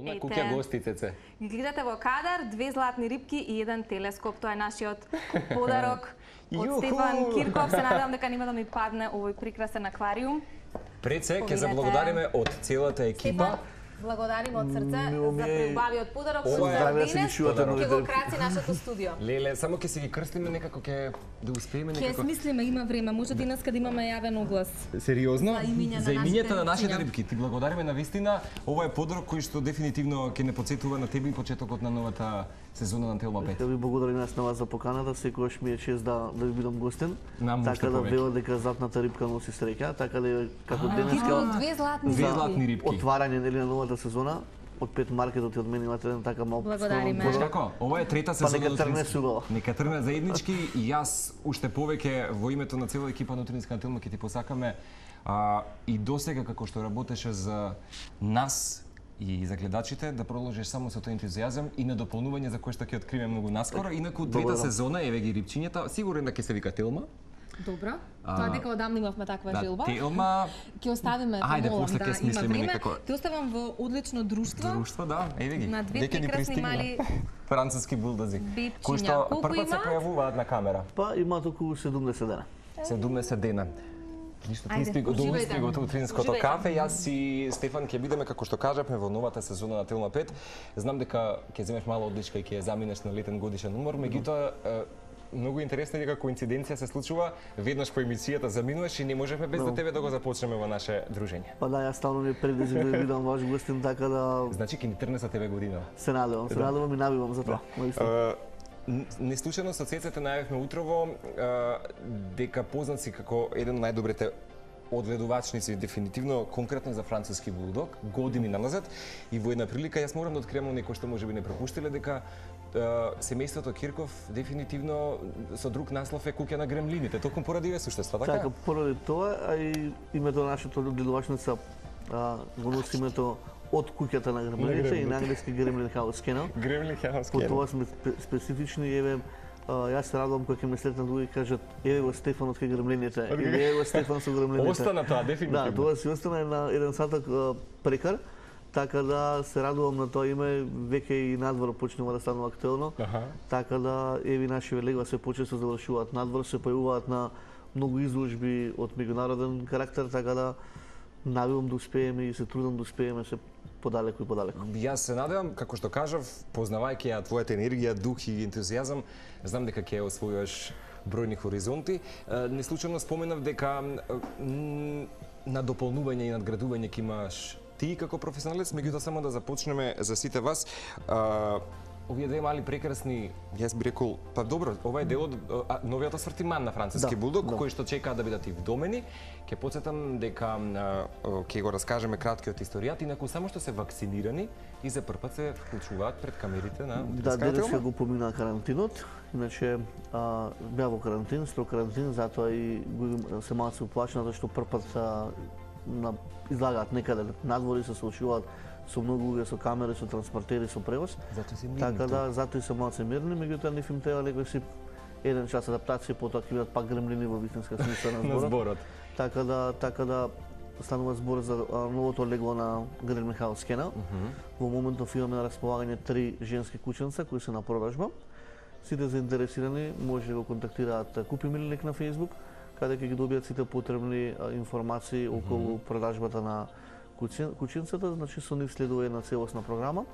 Полна куќа гостицеце. Ги гледате во кадар, 2 златни рибки и 1 телескоп. Тоа е нашиот подарок од Стефан Кирков. Се надевам дека нема да ми падне овој прекрасен аквариум. Пред се, ќе заблагодариме од целата екипа. Благодарим од срце за преубавиот подарок. Здраве се чувате ќе го краси нашето студио. Леле, само ќе се ги крстиме некако, ќе да успееме некако. Ќе смислиме, има време. Може денеска да имаме јавен оглас. Сериозно? За имињата на нашите рибки. рибки. Ти благодариме на вистина. Ова е подарок кој што дефинитивно ќе не потсетува на тебе и почетокот на новата сезона на Телма 5. Ќе ви благодарам на вас за поканата, секогаш ми е чест да ви бидам гостен. Така да велат дека златната рибка носи среќа, така да како денеска 2 златни рибки. Отварање нели на новата сезона од Пет маркетот и од мене имате еден така малку. Благодариме. Знаеш како? Ова е трета сезона. Па нека тргне сугало. Нека тргне заеднички и јас уште повеќе во името на цела екипа на Утринска на Телма ќе ти посакаме и досега како што работеше за нас и за гледачите да продолжиш само со тој ентузијазам и на дополнување за кое што ќе откриеме многу наскоро. Инаку трета сезона еве ги рибчињата, сигурен да ќе се вика Телма. Добро. Тоа дека одамна имавме таква желба. Телма. Ќе оставиме тоа. Ајде, после ќе смислиме некако. Те оставам во одлично друштво. Друштво, да, еве ги. На 2 прекрасни мали француски булдози. кои што првпат се појавуваат на камера. Па имаат околу 70 дена. 70 дена. Ништо, ти спи го до утринското кафе, јас и Стефан ќе бидеме, како што кажавме, во новата сезона на Телма 5. Знам дека ќе земеш мала одличка и ќе ја заминеш на летен годишен умор, меѓутоа многу интересно е дека коинциденција се случува, веднаш по емисијата заминуваш и не можевме без да тебе да го започнеме во наше дружење. Па да, јас стално ми предизвик да бидам ваш гостин, така да... Значи ќе ни трне со тебе година. Се надевам и навивам за тоа. Не случајно со цеците најавивме утрово дека познат си како еден од најдобрите одгледувачници, дефинитивно конкретно за француски булдог, години назад, и во една прилика јас морам да откријам некој што можеби не пропуштиле дека семејството Кирков дефинитивно со друг наслов е куќа на гремлините, токму поради овие суштества, така? Така, поради тоа, а и името на нашата одгледувачница го носи името од куќата на гремлините и на англиски Gremlin House Kennel. Gremlin House По Kennel. тоа сме специфични и еве јас се радувам кога ќе ме слетнат луѓе и кажат еве го Стефан од кај гремлините или еве го Стефан со гремлините. Остана тоа дефинитивно. Да, тоа си остана на еден саток прекар. Така да се радувам на тоа име, веќе и надвор почнува да станува актуелно. Така да еви наши велегва се почесто завршуваат надвор, се појавуваат на многу изложби од меѓународен карактер, така да навивам да успееме и се трудам да успееме се подалеку и подалеку. Јас се надевам, како што кажав, познавајќи ја твојата енергија, дух и ентузијазам, знам дека ќе освојуваш бројни хоризонти. Неслучајно споменав дека на дополнување и надградување ќе имаш ти како професионалец, меѓутоа само да започнеме за сите вас. Овие две мали прекрасни, јас би рекол, па добро, ова е дел од новиот асортиман на француски булдог, кој што чекаат да бидат и вдомени. Ќе потсетам дека ќе го раскажеме краткиот историјат, инаку само што се вакцинирани и за прв пат се вклучуваат пред камерите на Да, денеска го помина карантинот, иначе беа во карантин, строг карантин, затоа и се малку уплашена зашто прв пат излагаат некаде надвори, се соочуваат со многу луѓе, со камери, со транспортери, со превоз. Така да, затоа и се малце мирни, меѓутоа ниф им треба некој си еден час адаптација, потоа ќе бидат пак гремлини во вистинска смисла на зборот. Така да станува збор за новото легло на Gremlin House Kennel. Во моментов имаме на располагање 3 женски кученца кои се на продажба. Сите заинтересирани може да го контактираат Купи Милник на Facebook, каде ќе ги добијат сите потребни информации околу продажбата на кученцата, значи со нив следува една целосна програма,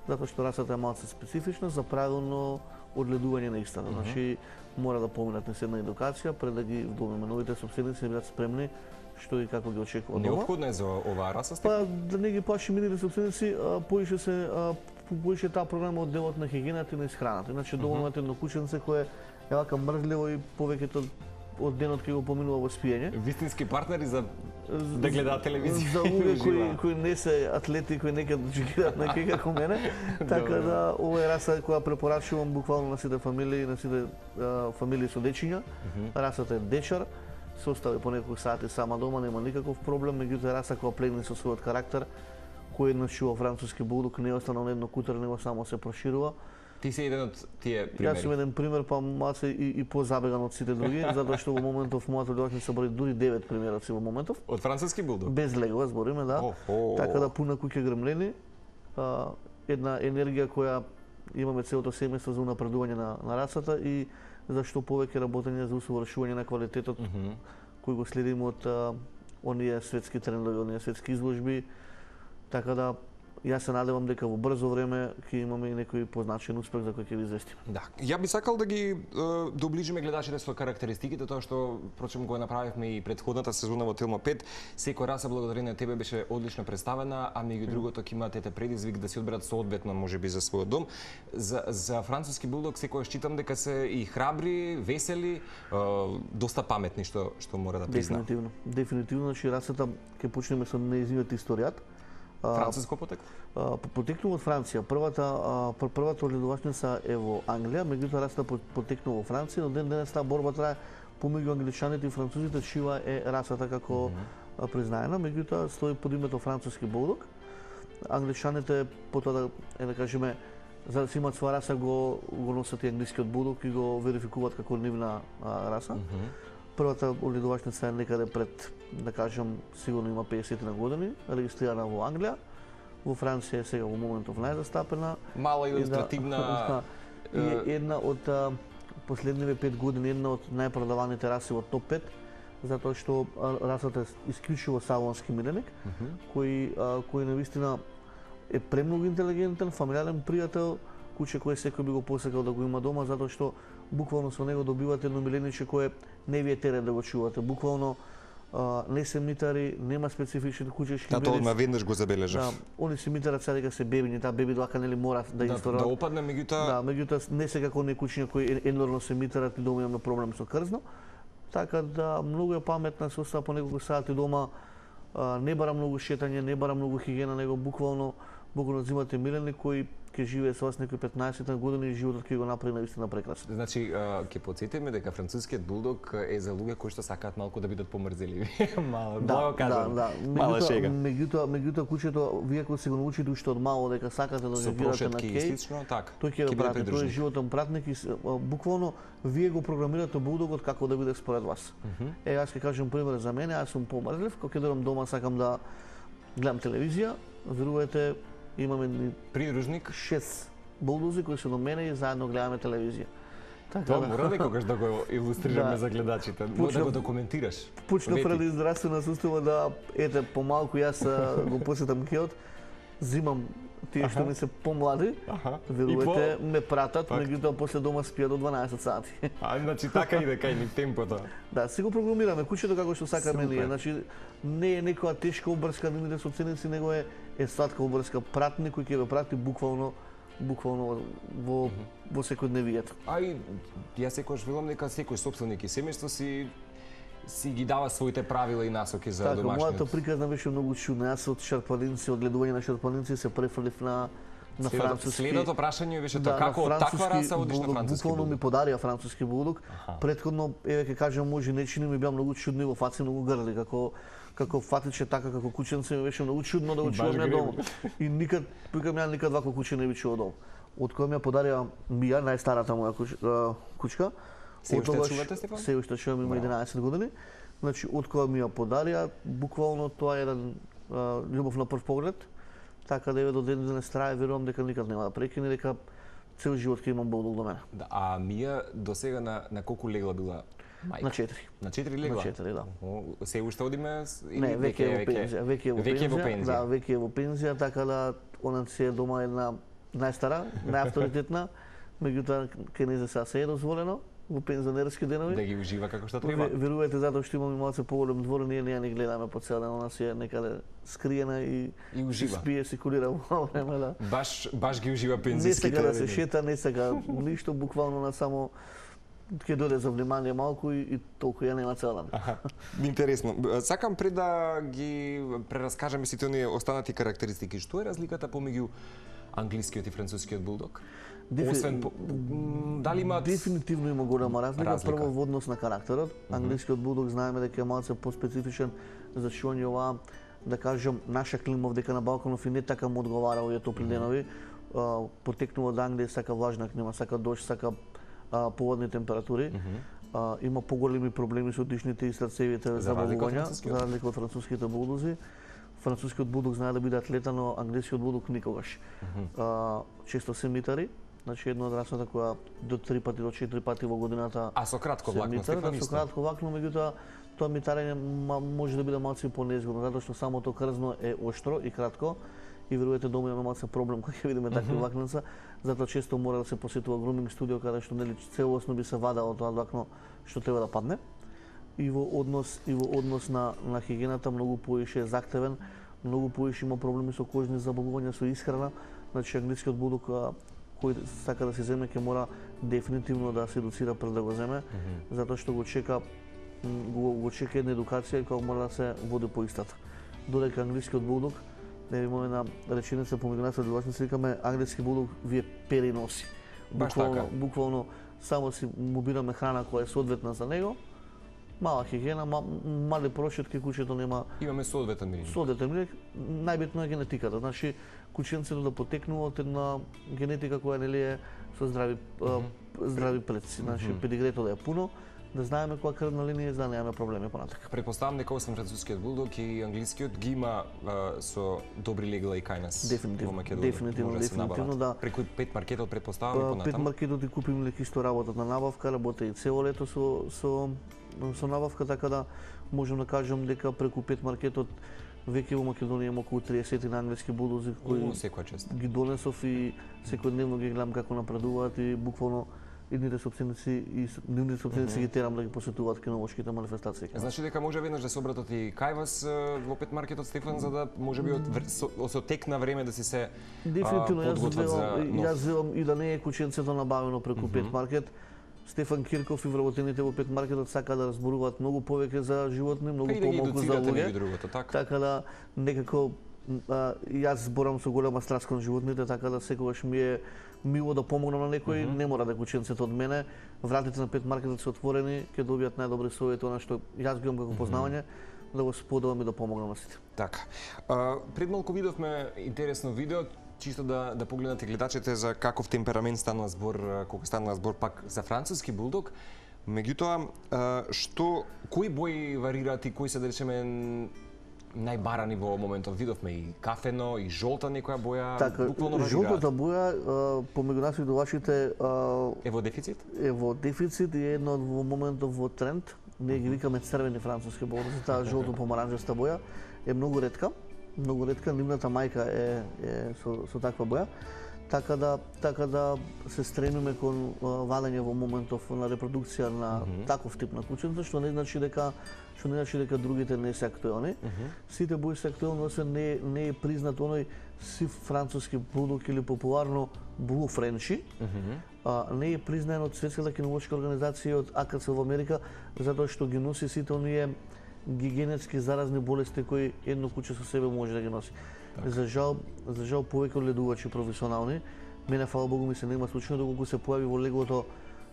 затоа што расата е малку специфична за правилно одгледување на истата. Значи мора да поминат низ една едукација пред да ги вдомиме. Новите собственици да бидат спремни што и како ги очекува дома. Неопходно е за оваа раса? Па да не ги плаши мините собственици, поише таа програма од делот на хигиената и на исхраната. Иначе доволно е едно кученце кое е вака мрзливо и повеќето од денот ќе го поминува во спиење. Вистински партнери за да гледаат телевизија. За луѓе кои не се атлети, кои не ќе джигираат на кеј како мене. Така да ова е раса која препорачувам буквално на сите фамилии, со дечиња. Расата е дечар, се остави по неколку сати сама дома, нема никаков проблем, меѓутоа раса која плегне со својот карактер, кој еднаш чува француски булдог, не остана на едно кутер, него само се проширува. Ти си еден од тие примери. Јас сум еден пример, па малце и позабеган од сите други, затоа што во моментов мојата одгледувачница брои дури 9 примероци во моментов. Од француски булдог? Без легова збориме, да. Така да пуна куќа гремлени една енергија која имаме целото семејство за унапредување на расата и за што повеќе работење за усовршување на квалитетот кој го следиме од оние светски трендови, оние светски изложби, така да јас се надевам дека во брзо време ќе имаме и некој позначен успех за кој ќе ви известиме. Да, ја би сакал да ги доближиме гледачите со карактеристиките, тоа што впрочем го направивме и претходната сезона во Телма 5. Секоја раса благодарение на тебе беше одлично представена, а меѓу другото ќе имате предизвик да си одберат соодветно можеби за својот дом. За француски булдог секојаш читам дека се и храбри, весели, доста паметни што мора да призна. Дефинитивно, значи расата ќе почнеме со нејзиниот историјат. Француско потекло? Потекнува од Франција. Првата огледувачница е во Англија, меѓутоа расата потекнува во Франција, но ден денес таа борба трае помеѓу англичаните и французите, чија е расата како признаена, меѓутоа стои под името француски булдог. Англичаните потоа да кажеме за да си имаат своја раса го носат и англискиот булдог и го верификуваат како нивна раса. Првата огледувачница е некаде пред, да кажам, сигурно има 50 на години, регистрирана во Англија. Во Франција е сега во моментов најзастапена. Мала илустративна. И една од последниве 5 години, една од најпродаваните раси во топ 5, затоа што расата е исклучиво савонски миленик, кој навистина е премногу интелигентен, фамилиарен пријател, куче кое секој би го посекал да го има дома, затоа што буквално со него добивате едно милениче кое не ви е терен да го чувате. Буквално не се митари, нема специфични кучешки белези. Тоа одма веднаш го забележав. Да, они се митарат сега дека се бебиња, таа беби доака нели мора да истора. Да опадне, меѓутоа. Да, меѓутоа не се како оние кучиња кои енормно се митарат и дома имаме проблем со крзно. Така да многу е паметна, се остава по неколку сати дома, не бара многу шетање, не бара многу хигиена, него буквално земате миленик кој ќе живее со вас некои 15 години и животот ќе го направи навистина прекрасно. Значи, ќе потсетиме дека францускиот булдог е за луѓе кои што сакаат малку да бидат помрзеливи. Мало кажам. Мала шега. Меѓутоа кучето, вие кога се го научите уште од мало дека сакате да реагирате на кеј, тој ќе ве прати, тој е животен пратник и буквално вие го програмирате булдогот како да биде според вас. Јас ќе кажам пример за мене, јас сум помрзлив, кога ќе дојдам дома сакам да гледам телевизија, верувате имаме придружник 6 булдози кои се до мене и заедно гледаме телевизија. Тоа мора некогаш да го илустрираме за гледачите, да го документираш. Почнав ради здравствена сустава да помалку јас го посетам кеот, зимам тие што ми се помлади, верувате ме пратат, меѓутоа после дома спијат до 12 сати. Значи така иде кај ни темпото. Да, си го програмираме кучето како што сакаме ние. Значи не е некоја тешка обрска нивните соценици, него е сладка обрска пратник кој ќе ве прати буквално во секојдневието. И јас секогаш велам дека секој собственик и семејство си ги дава своите правила и насоки за домашниот. Мојата приказна беше многу чудна. Јас од шарпалинци, од гледување на шарпалинци се префрлив на француски. Следното прашање беше тоа како таква раса одиш на француски булдог? Буквално ми подарија француски булдог. Претходно, еве ќе кажам, може нечини ми беа многу чудни во фаци, многу грли, како фатиче, така како кученце ми беше многу чудно да го чувам ја дома. И никад вако куче не би чувал дома. Од која ми ја подарија Мија, најстарата моја кучка. Се уште чувате, Стефан? Се уште чувам, има 11 години. Значи, од која ми ја подарија, буквално тоа е еден љубов на прв поглед. Така да еве до ден денес трае, верувам дека никад нема да прекине, дека цел живот ќе имам булдог до мене. Да, а Мија до сега на колку легла била мајка? На 4. На 4 легла? На 4, да. Се уште одиме? Не, веќе е во пензија. Веќе е во пензија. Да, веќе е во пензија, така да она си е дома една најстара, најавторитетна, меѓутоа кај нејзе сега се е дозволено во пензионерски денови. Да ги ужива како што треба. Верувате затоа што имаме малце поголем двор, ние не ја ни гледаме по цел ден, она си е некаде скриена и ужива. Спие, сикулира во време, да. Баш ги ужива пензиските. Не сака да се шета, не сака ништо, буквално на само ќе дојде за внимание малку и толку ја нема цел ден. Интересно. Сакам пред да ги прераскажеме сите оние останати карактеристики, што е разликата помеѓу англискиот и францускиот булдог? Дали имаат... Дефинитивно има голема разлика. Прво во однос на карактерот. Англискиот булдог знаеме дека е малце поспецифичен за чување оваа, да кажам, наша клима дека на Балканов и не така му одговара овие топли денови. Потекнува од Англија, сака влажна клима, сака дожд, сака поводни температури. Има поголеми проблеми со дишните и срцевите заболувања, за разлика од француските булдози. Францускиот булдог знае да биде атлета, но англискиот булдог никогаш. Често се митари, значи една од расата која до 3 пати до 4 пати во годината. А со кратко влакно сте со кратко влакно, меѓутоа тоа митарење може да биде малку понезгодно, затоа што самото крзно е оштро и кратко и верувате дома имаме малку проблем кога ќе видиме такви влакненца, затоа често мора да се посетува груминг студио каде што нели целосно би се вада од тоа влакно што треба да падне. И во однос на хигиената многу поише е захтевен, многу поише има проблеми со кожни заболувања, со исхрана. Значи англискиот булдог кој сака да се земе ќе мора дефинитивно да се едуцира пред да го земе, затоа што го чека една едукација која мора да се води по истата. Додека англискиот булдог, не имаме една реченица помеѓу нас одбивачници, викаме англиски булдог вие пери носи. Буквално само си му бираме храна која е соодветна за него. Мала хигиена, мали прошетки, кучето нема. Имаме соодветен мирис. Соодветен мирис, најбитно е генетиката. Значи кученцето да потекнува од една генетика која нели е со здрави предци. Значи педигрето да е пуно, да знаеме која крвна линија за да немаме проблеми понатака. Претпоставам дека освен францускиот булдог и англискиот ги има со добри легла и кај нас во Македонија. Дефинитивно да. Преку Пет маркетот претпоставам и понатаму. Пет маркетот и купим леки што работат на набавка, работи и цело лето со набавка, така да можам да кажам дека преку Пет маркетот веќе во Македонија има околу 30 на англиски булдози кои ги донесов и секојдневно ги гледам како напредуваат и буквално идните собственици ги терам да ги посетуваат кинолошките манифестации. Значи дека може веднаш да се обратат и кај вас во Пет маркетот, Стефан, за да можеби со тек на време да си се подготват за нов. Јас велам и да не е кученцето набавено преку Пет маркет. Стефан Кирков и вработените во Пет маркетот сака да разборуваат многу повеќе за животни, многу помалку за луѓе. Така да некако јас зборам со голема страст кон животните, така да секогаш ми е мило да помогнам на некој, не мора да е кученцето од мене. Вратите на Пет маркетот се отворени, ќе добијат најдобри совети, она што јас го имам како познавање, да го споделам и да помогнам на сите. Така. Пред малку видовме интересно видео, чисто да погледнате гледачите за каков темперамент станува збор, кога станува збор пак за француски булдог. Меѓутоа, кои бои варираат и кои се да речеме најбарани во моментот? Видовме и кафено, и жолта некоја боја, буквално варираат. Жолтата боја помеѓу нас видувачите е во дефицит? Е во дефицит и е едно во моментот во тренд. Ние ги викаме црвени француски булдози, таа жолто-помаранџаста боја е многу ретка. Многу ретка, нивната мајка е со таква боја. Така да се стремиме кон вадење во моментов на репродукција на таков тип на кученца, што не значи дека другите не се актуелни. Сите бои се актуелни, освен не е признат оној сив француски булдог или популарно Blue Frenchie. Не е признан од Светската кинолошка организација од АКЦ во Америка, затоа што ги носи сите оние генетски заразни болести кои едно куче со себе може да ги носи. За жал повеќе ледувачи професионални, мене фала Богу ми се нема случајно доколку се појави во леглото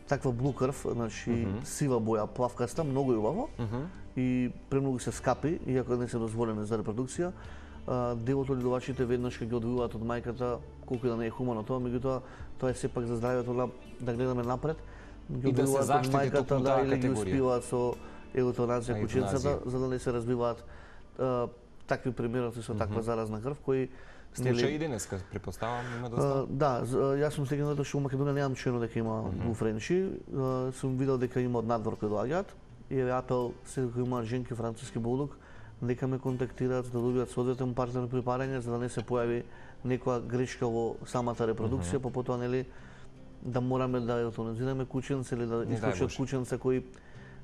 таква блу крв, значи сива боја, плавкаста, многу убаво и премногу се скапи, иако не се дозволени за репродукција. Дел од ледувачите веднаш кога ги одвојуваат од мајката, колку да не е хумано тоа, меѓутоа тоа е сепак за здравјето да гледаме напред. И да се заштити токму таа категорија. Или ги успиваат со еутаназија кученцата, за да не се разбиваат такви примероци со таква заразна крв, кои случаи и денеска претпоставам има доста. Да, јас сум стигнал затоа што во Македонија немам чуено дека има Blue Frenchie, сум видел дека има од надвор кои доаѓаат и е апел секој кој има женки француски булдог нека ме контактираат да добијат соодветен партнер при парење за да не се појави некоја грешка во самата репродукција, па потоа нели да мораме да еутаназираме кученце или да исклучат кученца кои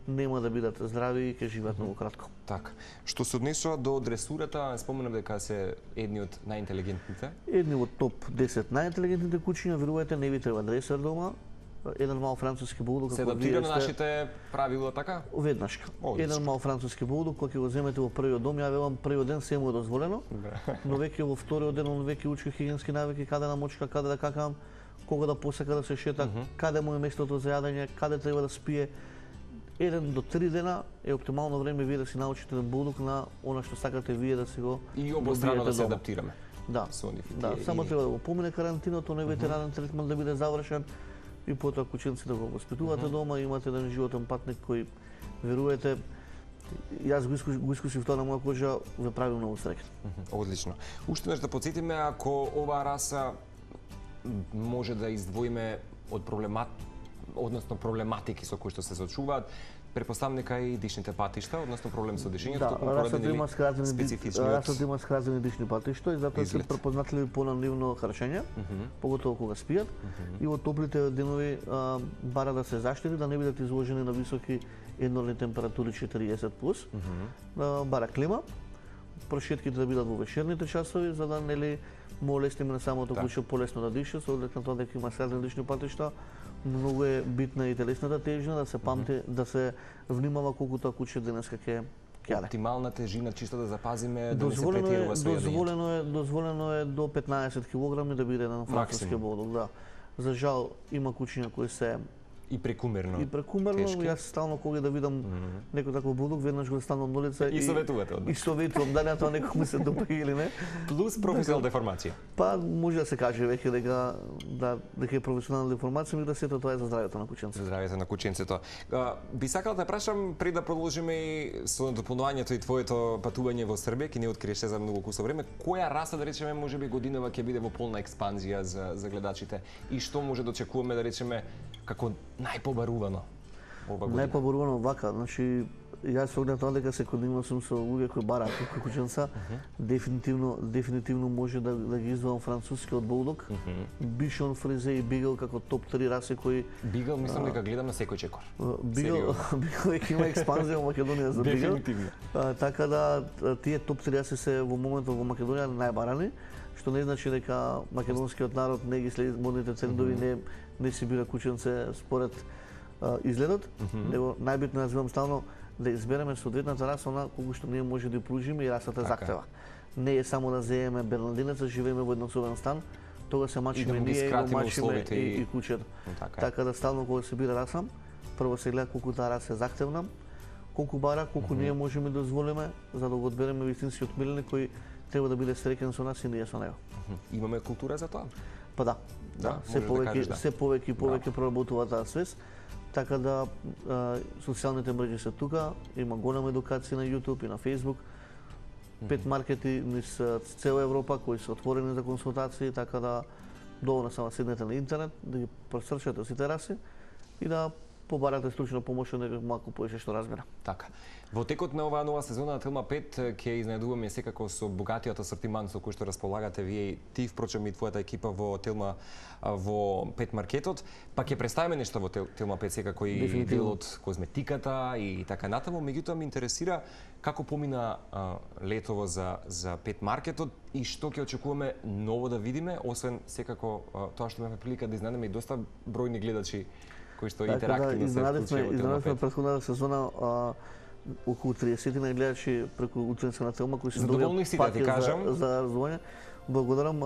нема да бидат здрави и ќе живеат многу кратко. Така. Што се однесува до дресурата, споменав дека се едни од најинтелигентните. Едни од топ 10 најинтелигентните кучиња, верувајте, не ви треба дресер дома. Еден мал француски булдог се адаптира на нашите правила така? Веднашка. Еден мал француски булдог кога ќе го земете во првиот дом, ја велам првиот ден се му е дозволено, но веќе во вториот ден он веќе учи хигиенски навики, каде да мочка, каде да какам, кога да посака да се шета, каде му е местото за јадење, каде треба да спие. 1 до 3 дена е оптимално време вие да си научите на булдог на она што сакате вие да си го и обострано да се адаптираме. Да, само треба да го помине карантиното, не ветеранен третман да биде завршен и потоа кученци да го воспитувате дома, имате еден животен патник кој верувате Јас го искусив тоа на моја кожа, ве прави многу среќен. Одлично. Уште нешто да подсетиме, ако оваа раса може да издвоиме од проблематики со кои што се соочуваат, претпоставам дека и дишните патишта, односно проблем со дишењето, Да, токму расата породени има специфични расата има скратени дишни патишта и затоа се изглед. препознатливи понаднивно харчење, поготово кога спијат, и во топлите денови бара да се заштити, да не бидат изложени на високи еднорни температури 40+, бара клима, прошетките да бидат во вечерните часови, за да нели му олесниме на самото куче полесно да диша, со оглед на тоа дека има скратени дишни патишта. Многу е битна и телесната тежина, да се памти, да се внимава колку тоа куче денеска ќе јаде. Оптимална тежина, чисто да запазиме, да не се претирува со јадењето. Дозволено е до 15 кг да биде еден француски булдог, да. За жал има кучиња кои се И прекумерно. тешки. Јас стално кога да видам некој таков булдог, веднаш го станам на улица И советувате одма. И советувам, дали тоа некој му се допри или не. Плюс професионална деформација. Па може да се каже веќе дека е професионална деформација, меѓутоа сето тоа е за здравјето на кученцето. За здравјето на кученцето. Би сакал да прашам пред да продолжиме и со дополнувањето и твоето патување во Србија, ки не откриеш се за многу кусо време, која раса да речеме можеби годинава ќе биде во полна експанзија за гледачите и што може да очекуваме да речеме како најпобарувано ова година? Најпобарувано вака, значи јас со оглед на тоа дека секојдневно сум со луѓе кои бараат кученца, дефинитивно може да ги издвоам францускиот булдог, бишон, фризе и бигел како топ 3 раси кои Бигел мислам дека гледам на секој чекор. Бигел веќе има експанзија во Македонија за бигел. Дефинитивно. Така да тие топ 3 раси се во моментот во Македонија најбарани, што не значи дека македонскиот народ не ги следи модните трендови, не си бира кученце според изгледот, него најбитно јас стално да избереме соодветната раса она колку што ние може да ја пружиме и расата зактева. Не е само да земеме бернардинеца, живееме во еднособен стан, тога се мачиме ние, го мачиме и кучето. Така да стално кога се бира раса, прво се гледа колку таа раса е зактевна, колку бара, колку ние можеме да дозволиме за да го одбереме вистинскиот миленик кој треба да биде среќен со нас и ние со него. Имаме култура за тоа? Па да. Се повеќе и повеќе проработува таа свест. Така да социјалните мрежи се тука, има голема едукација на YouTube и на Facebook. 5 маркети низ цела Европа кои се отворени за консултации, така да доволно само седнете на интернет, да ги пресрчате сите раси и да побарате стручна помош од некој малку повеќе што разбира. Така. Во текот на оваа нова сезона на Телма 5 ќе изненадуваме секако со богатиот асортиман со кој што располагате вие и ти, впрочем и твојата екипа во Телма во 5 маркетот, па ќе представиме нешто во Телма 5 секако и дел од козметиката и така натаму, меѓутоа ме интересира како помина летово за 5 маркетот и што ќе очекуваме ново да видиме, освен секако тоа што имаме прилика да изненадиме и доста бројни гледачи кои што интерактивно се вклучуваат во Телма 5. Претходната сезона околу 30 на гледачи преку утренска на Телма кои се добија пати за развојање. Благодарам,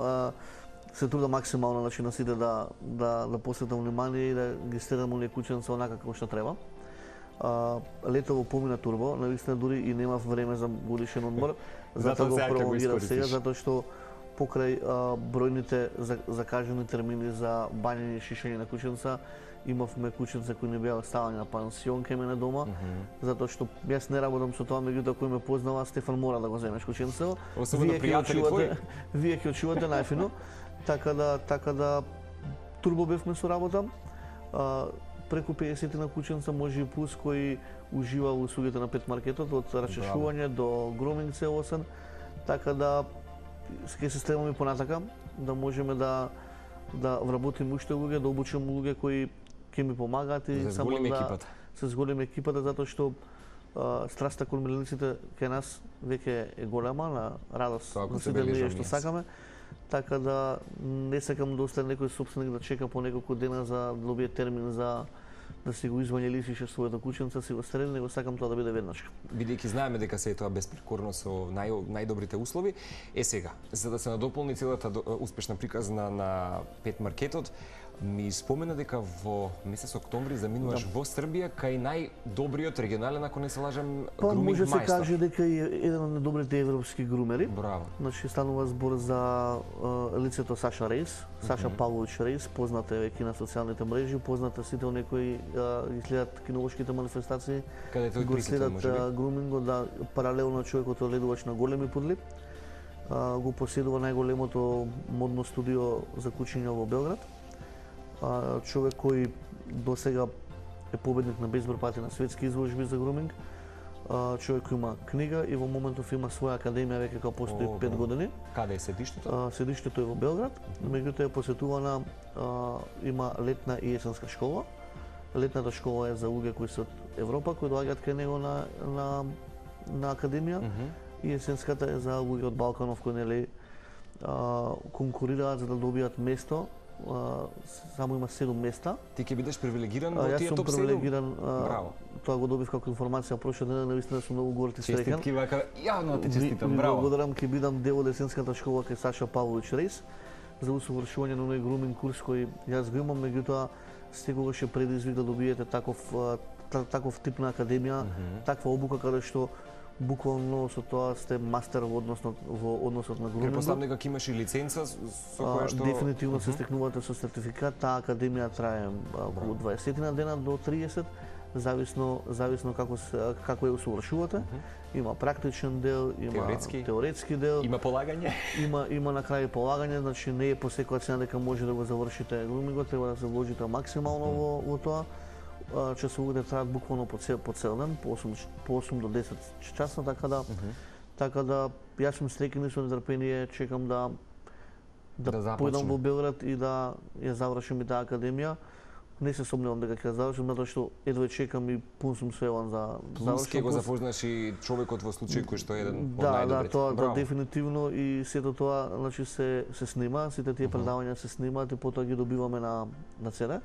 се труда максимално значи на сите да посветам внимание и да ги следам оние кученца онака како што треба. Летово помина турбо, навистина дури и немав време за годишен одмор, затоа го промовирав сега, затоа што покрај бројните закажани термини за бањење и шишење на кученца, имавме кученца кои не беа оставани на пансион кај мене дома, затоа што јас не работам со тоа, меѓутоа кој ме познава, Стефан мора да го земеш кученцето. Особено пријатели твои. Вие ќе очувате најфино, така да турбо бевме со работа. Преку 50 на кученца, може и плюс кои ужива услугите на 5 маркетот, од рачешување до груминг целосен, така да ќе се стремаме понатака, да можеме да вработиме уште луѓе, да обучиме луѓе кои ќе ми помагаат и само да се зголеми екипата, затоа што страста кон милениците кај нас веќе е голема, на радост на сите ние што сакаме. Така да не сакам да остане некој собственик да чека по неколку дена за да добие термин за да си го извања лисише своето кученце, си го стрели, него сакам тоа да биде веднаш. Бидејќи знаеме дека се е тоа беспрекорно со најдобрите услови, сега, за да се надополни целата успешна приказна на 5 маркетот, ми спомена дека во месец октомври заминуваш во Србија кај најдобриот регионален, ако не се лажам, Па груминг може се мајстор. каже дека е еден од најдобрите европски грумери. Браво. Значи станува збор за лицето Саша Рейс, Саша Павлович Рейс, позната е веќе на социјалните мрежи, позната сите оние кои ги следат кинолошките манифестации, Каде тој го присутен, може би? следат грумингот, да, паралелно човекот е ледувач на големи пудли. Го поседува најголемото модно студио за кучиња во Белград. Човек кој до сега е победник на безброј пати на светски изложби за груминг. Човек кој има книга и во моментов има своја академија веќе кога постои 5 години. Каде е седиштето? Седиштето е во Белград, меѓутоа е посетувана, има летна и есенска школа. Летната школа е за луѓе кои се од Европа, кои доаѓаат кај него на академија. И есенската е за луѓе од Балканов кои нели конкурираат за да добијат место. Само има 7 места. Ти ќе бидеш привилегиран во Јас тие сум топ 7? привилегиран. Браво. Тоа го добив како информација прошле ден, навистина сум многу горд и среќен. Честитки вака, јавно ти честитам, Ви браво. благодарам, ќе бидам дел од есенската школа кај Саша Павлович Рейс за усовршување на оној груминг курс кој јас го имам, меѓутоа секогаш е предизвик да добиете таков тип на академија, таква обука каде што буквално со тоа сте мастер во односот на грумингот. Претпоставам дека ќе имаш и лиценца со која што Дефинитивно се стекнувате со сертификат. Таа академија трае околу 20 на дена до 30, зависно како ја усовршувате. Има практичен дел, има теоретски дел. Има полагање? Има на крај полагање, значи не е по секоја цена дека може да го завршите грумингот, треба да се вложите максимално во тоа. Часовите траат буквално по цел ден, по 8 до 10 часа, така да јас сум среќен и со нетрпение чекам да појдам во Белград и да ја завршим и таа академија. Не се сомневам дека ќе ја завршим, затоа што едва чекам и пун сум свелан за Плюс ќе го запознаш и човекот во случај кој што е еден од најдобрите. Тоа дефинитивно, и сето тоа значи се снима, сите тие предавања се снимаат и потоа ги добиваме на CD.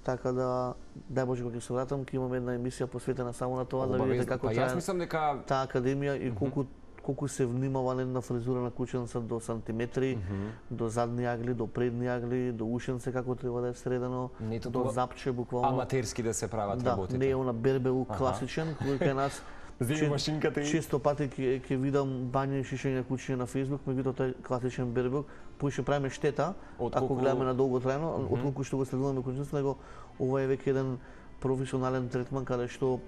Така да, дај Боже кога ќе се вратам, ќе имаме една емисија посветена само на тоа, да видите како јас мислам дека таа академија и колку се внимава на фризура на кученца до сантиметри, до задни агли, до предни агли, до ушенце како треба да е средено, до запче буквално. Аматерски да се прават работите. Да, не е она бербел класичен кој кај нас. Земи машинката и често пати ќе видам бање и шишење кучиња на Facebook, меѓутоа тој класичен бербел поише правиме штета ако гледаме на долготрајно, отколку што го следуваме кученцето, него ова е веќе еден професионален третман каде што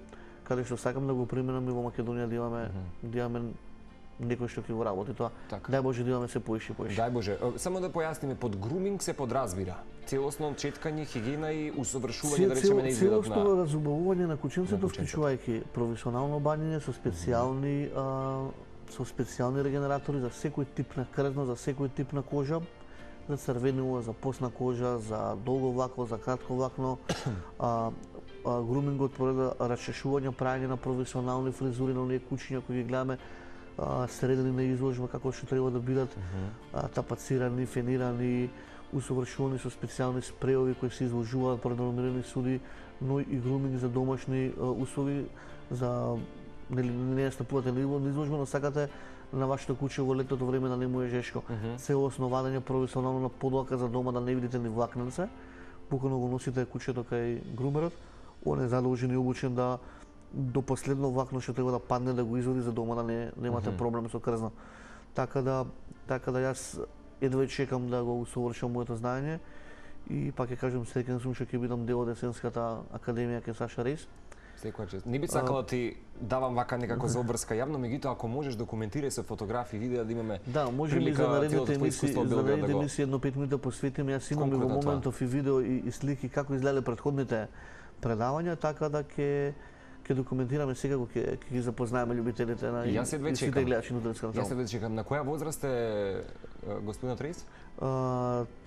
сакам да го применам и во Македонија да имаме некој што ќе го работи тоа. Дај Боже да имаме се поише. Дај Боже. Само да појасниме, под груминг се подразбира целосно четкање, хигиена и усовршување, да речеме, на изгледот на... Целосно разубавување на кученцето, вклучувајќи професионално бањење со специјални регенератори за секој тип на крвно, за секој тип на кожа, за црвенила, за посна кожа, за долго влакно, за кратко влакно. Грумингот пореда расчешување, прајање на професионални фризури на оние кучиња кои ги гледаме средени на изложба како што треба да бидат, тапацирани, фенирани, усовршувани со специјални спреови кои се изложуваат пред нормирани суди, но и груминг за домашни услови, за не настапувате на изложба, но сакате на вашето куче во летното време да не му е жешко. Целосно вадење професионално на подлака за дома да не видите ни влакненце. Буквално го носите кучето кај грумерот, он е задолжен и обучен да до последно влакно што треба да падне да го извади за дома да немате проблем со крзна. Така да јас едва чекам да го усовршам моето знаење и пак ќе кажам среќен сум што ќе бидам дел од есенската академија кај Саша Рейс. Секоја чест. Не би сакала ти давам вака некако за обврска јавно, меѓутоа ако можеш документирај со фотографии, видеа да имаме може би за наредните емисии едно 5 минути посветиме. Јас имам во моментов и видео и слики како изгледале претходните предавања, така да ќе документираме секако, ќе ги запознаеме љубителите на сите гледачи на Ударска на Јас се чекам. На која возраст е господинот Рейс?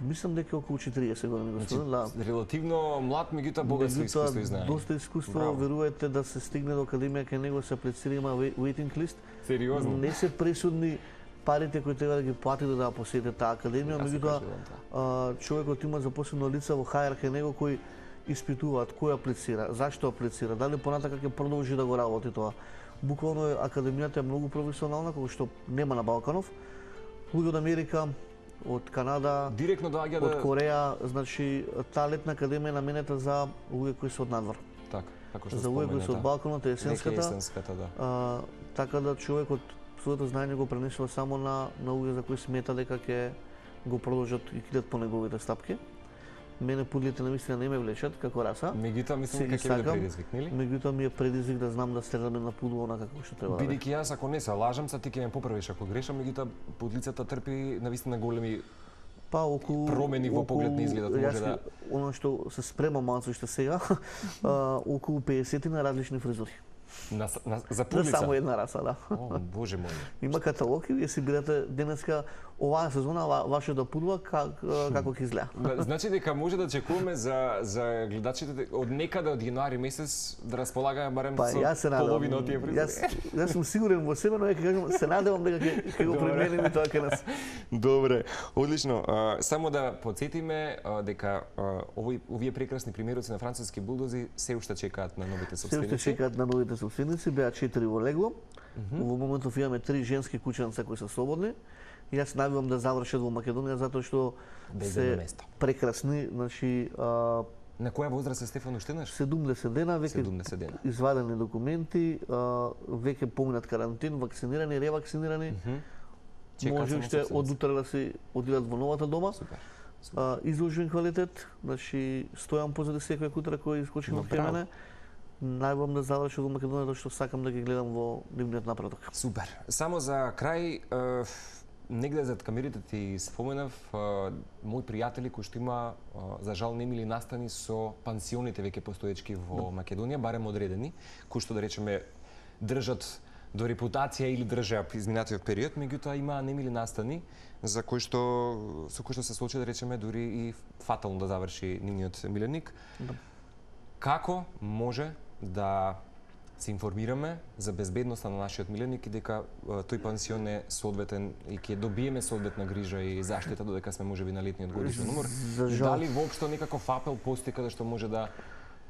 Мислам дека околу 40 години, господин, да. Релативно млад, меѓутоа богатство искуство и знаење. Доста искуство, верувате да се стигне до академија кај него се аплицира, има waiting list. Сериозно? Не се пресудни парите кои треба да ги плати да посети таа академија, меѓутоа човекот има запослено лица во HR кај него кои испитуваат кој аплицира, зашто аплицира, дали понатака ќе продолжи да го работи тоа. Буквално академијата е многу професионална, како што нема на Балканов. Луѓе од Америка од Канада, Директно доаѓа од Кореја, значи таа летна академија е наменета за луѓе кои се од надвор. Така, како што За луѓе кои се од Балканот, есенската, да. Така да човекот своето знаење го пренесува само на луѓе за кои смета дека ќе го продолжат и кидат по неговите стапки. Мене пудлите на мислија не ме влечат како раса. Меѓутоа мислам дека ќе биде предизвик, нели? Меѓутоа ми е предизвик да знам да стреламе на пудла онака како што треба. Бидејќи јас ако не се лажам, ти ќе ме поправиш ако грешам, меѓутоа пудлицата трпи навистина големи околу промени во поглед на изгледот, може да она што се спрема малку уште сега, околу 50 на различни фризури. За пудлица? Само една раса, да. О, боже мој. Има каталог и вие си бирате денеска оваа сезона вашето пудла како ќе изгледа. Значи дека може да чекуваме за гледачите од некаде од јануари месец да располагаме барем со половина од тие фризури. Јас сум сигурен во себе, но ќе кажам, се надевам дека ќе го примениме тоа кај нас. Добре, одлично. Само да потсетиме дека овие прекрасни примероци на француски булдози се уште чекаат на новите собственици. Се уште чекаат на новите собственици, беа 4 во легло. Во моментов имаме 3 женски кученца кои се слободни. Јас навивам да завршат во Македонија затоа што се прекрасни, значи на која возраст е Стефан Уштенаш? 70 дена, веќе 70 дена. Извадени документи, веќе поминат карантин, вакцинирани, ревакцинирани. Може уште од утре да се одидат во новата дома. Супер. Изложен квалитет, значи стојам позади секој утре кој искочи од мене. Најбам да завршам во Македонија, тоа што сакам да ги гледам во нивниот напредок. Супер. Само за крај, негде зад камерите ти споменав мои пријатели кои што има за жал немили настани со пансионите веќе постоечки во Македонија, барем одредени, кои што да речеме држат до репутација или држаа изминатиот период, меѓутоа има немили настани за кои што со кои што се случи да речеме дури и фатално да заврши нивниот миленик. Како може да се информираме за безбедноста на нашиот миленик и дека тој пансион е соодветен и ќе добиеме соодветна грижа и заштита додека сме можеби на летниот годишен умор? Дали воопшто некаков апел постои каде што може да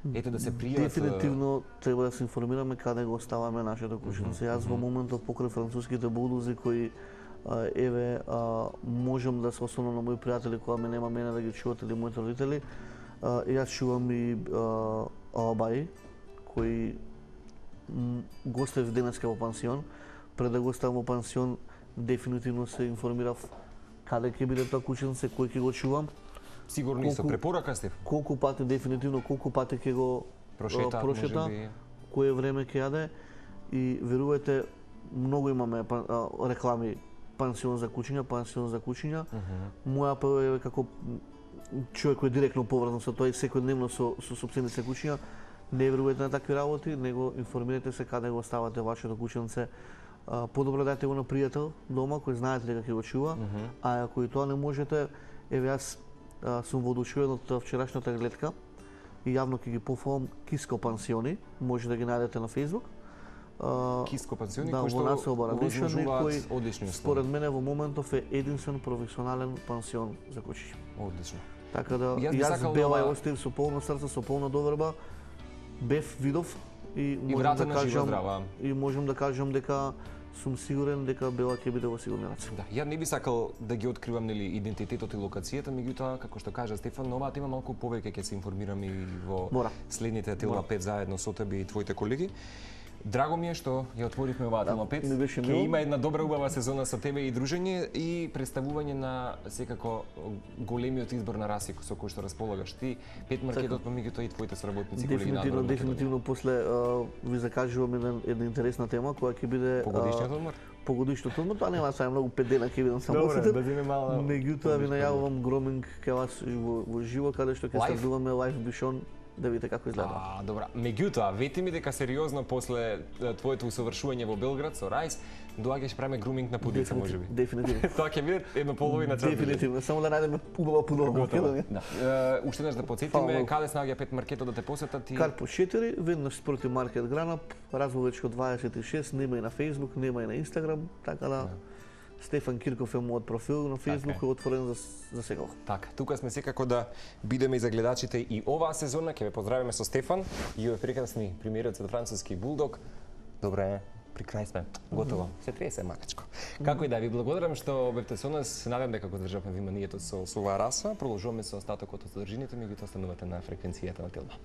да се пријават? Дефинитивно треба да се информираме каде го оставаме нашето кученце. Јас во моментов покрај француските булдози кои можам да се ослонам на мои пријатели кога ме нема мене да ги чуват или моите родители. Јас чувам и алабаи кои го оставив денеска во пансион. Пред да го оставам во пансион, дефинитивно се информирав каде ќе биде тоа кученце, кој ќе го чувам. Сигурно и со препорака, Стефан? Колку пати, дефинитивно, колку пати ќе го прошета, кое време ќе јаде. И верувајте, многу имаме реклами пансион за кучиња. Моја апел е како човек кој е директно поврзан со тоа и секојдневно со сопствените кучиња, не верувајте на такви работи, него информирате се каде го оставате вашето кученце. Подобро дайте го на пријател дома кој знаете дека ќе го чува, а ако и тоа не можете, еве јас сум воодушевен од вчерашната гледка и јавно ќе ги пофалам Киско пансиони, може да ги најдете на Facebook. Киско пансиони кои што возможуваат одлични услови. Според мене во моментов е единствен професионален пансион за кучиња. Одлично. Така да јас бела ја оставив со полно срце, со полна доверба, бев видов и можам да кажам дека сум сигурен дека Бела ќе биде во сигурни раце. Да, ја не би сакал да ги откривам нели идентитетот и локацијата, меѓутоа како што кажа Стефан, оваа тема малку повеќе ќе се информирам и во следните Телма 5 заедно со тебе и твоите колеги. Драго ми е што ја отворивме оваа Телма 5. Ќе има една добра убава сезона со тебе и дружење и представување на секако големиот избор на раси со кој што располагаш ти, Пет Маркетот, меѓутоа и твоите соработници, колеги на Дефинитивно после ви закажувам една интересна тема која ќе биде погодишниот одмор, тоа нема сега многу 5 дена ќе бидам само сетен. Меѓутоа ви најавувам громинг кај вас во живо каде што ќе стартуваме лайв бишон да видите како изгледа. Добра. Меѓутоа, вети ми дека сериозно после твоето усовршување во Белград со Райс, доаѓаш праме груминг на пудица, можеби. Дефинитивно. Тоа ќе биде едно половина час. Дефинитивно, само да најдеме убава пудова во Македонија. Уште еднаш да потсетиме каде се наоѓа Пет Маркетот да те посетат и Карпо 4, веднаш спроти Маркет Гранап, Развовечко 26, нема и на Facebook, нема и на Instagram, така да Стефан Кирков е мојот профил на Facebook, е отворен за секако. Така, тука сме секако да бидеме и за гледачите и оваа сезона. Ќе ве поздравиме со Стефан и овие прекрасни примероци од француски булдог. Добре. При крај сме. Готово. Се тресе малечко. Како и да ви благодарам што бевте со нас. Надам дека го државме вниманието со оваа расва. Продолжуваме со остатокот од содржините, меѓутоа останувате на фреквенцијата на Тилно.